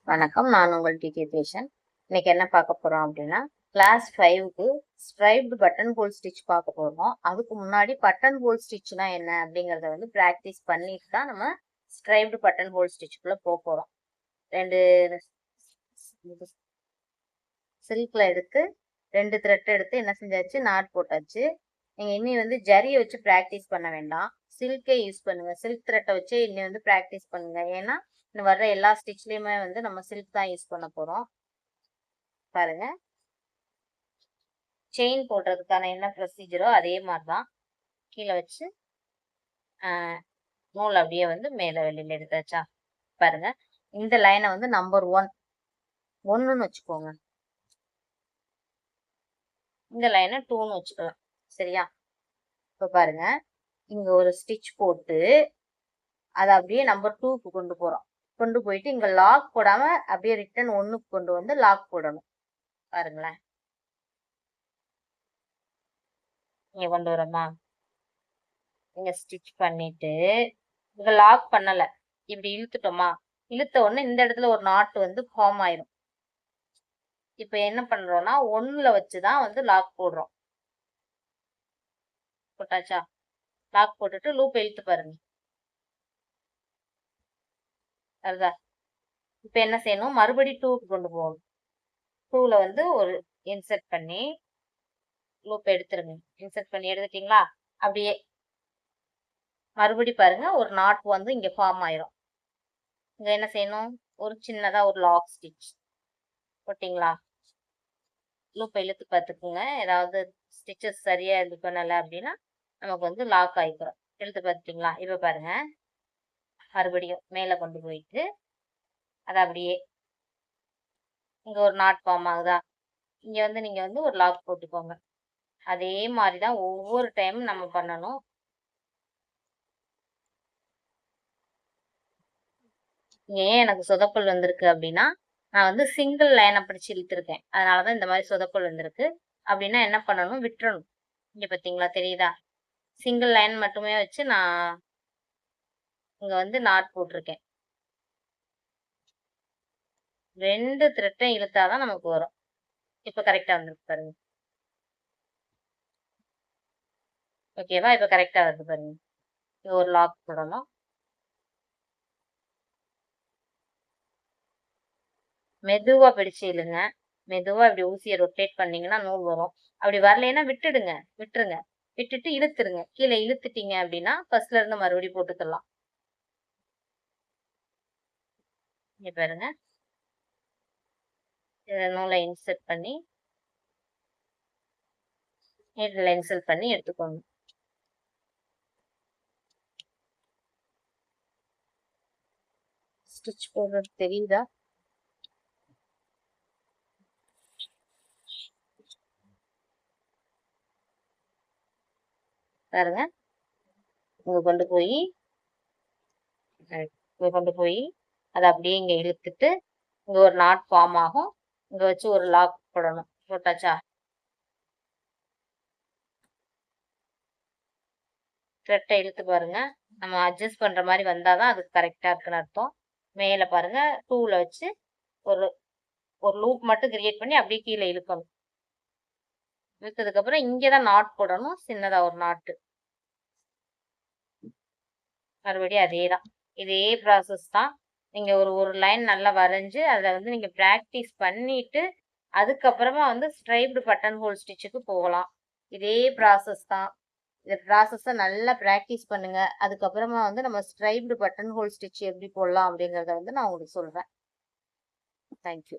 வணக்கம், நான் உங்கள் டிகே பேஷன். இன்னைக்கு என்ன பார்க்க போறோம் அப்படின்னா, கிளாஸ் 5க்கு ஸ்ட்ரைப்டு பட்டன் ஹோல் ஸ்டிச் பார்க்க போறோம். அதுக்கு முன்னாடி பட்டன் ஹோல் ஸ்டிச்னா என்ன அப்படிங்கறத வந்து பிராக்டிஸ் பண்ணிட்டு தான் நம்ம ஸ்ட்ரைப்டு பட்டன் ஹோல் ஸ்டிச்சுக்குள்ள போறோம். ரெண்டு சில்க்ல எடுத்து 2 த்ரெட் எடுத்து என்ன செஞ்சாச்சு, நாட் போட்டாச்சு. நீங்க இனி வந்து ஜரியை வச்சு பிராக்டிஸ் பண்ண வேண்டாம், சில்கே யூஸ் பண்ணுங்க. சில்க் த்ரெட்டை வச்சு இனி வந்து பிராக்டிஸ் பண்ணுங்க. ஏன்னா இன்னும் வர்ற எல்லா ஸ்டிச்லயுமே வந்து நம்ம சில்க் தான் யூஸ் பண்ண போறோம். பாருங்க, செயின் போடுறதுக்கான என்ன ப்ரொசீஜரோ அதே மாதிரிதான். கீழே வச்சு நூல் அப்படியே வந்து மேல வெளியில எடுத்தாச்சா. பாருங்க, இந்த லைனை வந்து நம்பர் 1ன்னு வச்சுக்கோங்க, இந்த லைனை 2ன்னு வச்சுக்கலாம். சரியா? இப்ப பாருங்க, இங்க ஒரு ஸ்டிச் போட்டு அதை அப்படியே நம்பர் 2க்கு கொண்டு போறோம். கொண்டு போயிட்டு இங்க லாக் போடாம அப்படியே ரிட்டர்ன் 1க்கு கொண்டு வந்து லாக் போடணும். பாருங்களேன், இங்க கொண்டு வரோமா, இங்க ஸ்டிச் பண்ணிட்டு இங்க லாக் பண்ணல, இப்படி இழுத்துட்டோமா, இழுத்த உடனே இந்த இடத்துல ஒரு நாட் வந்து ஃபார்ம் ஆயிரும். இப்ப என்ன பண்றோம்னா 1ல வச்சுதான் வந்து லாக் போடுறோம். போட்டாச்சா? லாக் போட்டுட்டு லூப் இழுத்து பாருங்க. அதுதான் இப்ப என்ன செய்யணும், மறுபடி 2க்கு கொண்டு போகணும். 2ல வந்து ஒரு இன்சர்ட் பண்ணி லூப் எடுத்துருங்க. இன்சர்ட் பண்ணி எடுத்துட்டீங்களா, அப்படியே மறுபடி பாருங்க, ஒரு நாட் வந்து இங்க ஃபார்ம் ஆயிரும். இங்க என்ன செய்யணும், ஒரு சின்னதா ஒரு லாக் ஸ்டிச் போட்டீங்களா, லூப் இழுத்து பார்த்துக்குங்க. ஏதாவது ஸ்டிச்சஸ் சரியா இது பண்ணல அப்படின்னா நமக்கு வந்து லாக் ஆயிக்கிறோம். இழுத்து பார்த்துட்டீங்களா? இப்ப பாருங்க, மறுபடியும் மேல கொண்டு போயிட்டு அதை அப்படியே இங்க ஒரு நாட் ஃபார்ம் ஆகுதா, இங்க வந்து நீங்க வந்து ஒரு லாக் போட்டுக்கோங்க. அதே மாதிரிதான் ஒவ்வொரு டைமும் நம்ம பண்ணணும். ஏன் எனக்கு சொதப்பல் வந்திருக்கு அப்படின்னா, நான் வந்து சிங்கிள் லைனை பிடிச்சு இழுத்துருக்கேன். அதனாலதான் இந்த மாதிரி சொதப்பல் வந்திருக்கு. அப்படின்னா என்ன பண்ணணும், விட்டுறணும். இங்க பாத்தீங்களா, தெரியுதா? சிங்கிள் லைன் மட்டுமே வச்சு நான் இங்க வந்து நாட் போட்டிருக்கேன். 2 த்ரெட்டும் இழுத்தாதான் நமக்கு வரும். இப்ப கரெக்டா வந்துருக்கு பாருங்க. ஓகேவா? இப்ப கரெக்டா வருது பாருங்க. இங்க ஒரு லாக் போடணும். மெதுவா பிடிச்சு இழுங்க. மெதுவா இப்படி ஊசியை ரொட்டேட் பண்ணீங்கன்னா நூல் வரும். அப்படி வரலைன்னா விட்டுடுங்க, விட்டுருங்க. விட்டுட்டு இழுத்துருங்க. கீழே இழுத்துட்டீங்க அப்படின்னா ஃபர்ஸ்ட்ல இருந்து மறுபடியும் போட்டுக்கலாம். இங்க பாருங்க, இதை நூலை இன்சர்ட் பண்ணி நீடில் இன்சர்ட் பண்ணி எடுத்துக்கோங்க. ஸ்டிச் போடுறது தெரியுதா? பாருங்க, இங்க கொண்டு போய் அதை அப்படியே இங்க இழுத்துட்டு இங்க ஒரு நாட் ஃபார்ம் ஆகும். இங்க வச்சு ஒரு லாக் போடணும். போட்டாச்சா? த்ரெட்டை இழுத்து பாருங்க. நம்ம அட்ஜஸ்ட் பண்ற மாதிரி வந்தாதான் அது கரெக்டா இருக்குன்னு அர்த்தம். மேல பாருங்க, 2ல வச்சு ஒரு ஒரு லூப் மட்டும் கிரியேட் பண்ணி அப்படியே கீழே இழுக்கணும். இழுத்ததுக்கு அப்புறம் இங்கதான் நாட் போடணும், சின்னதா ஒரு நாட்டு. மறுபடியும் அதேதான், இதே ப்ராசஸ் தான். நீங்க ஒரு லைன் நல்லா வரைஞ்சு அதில் வந்து நீங்க ப்ராக்டிஸ் பண்ணிட்டு அதுக்கப்புறமா வந்து ஸ்ட்ரைப்டு பட்டன் ஹோல் ஸ்டிச்சுக்கு போகலாம். இதே ப்ராசஸ் தான். இந்த ப்ராசஸை நல்லா ப்ராக்டிஸ் பண்ணுங்க. அதுக்கப்புறமா வந்து நம்ம ஸ்ட்ரைப்டு பட்டன் ஹோல் ஸ்டிச் எப்படி போடலாம் அப்படிங்கிறத வந்து நான் உங்களுக்கு சொல்றேன். தேங்க்யூ.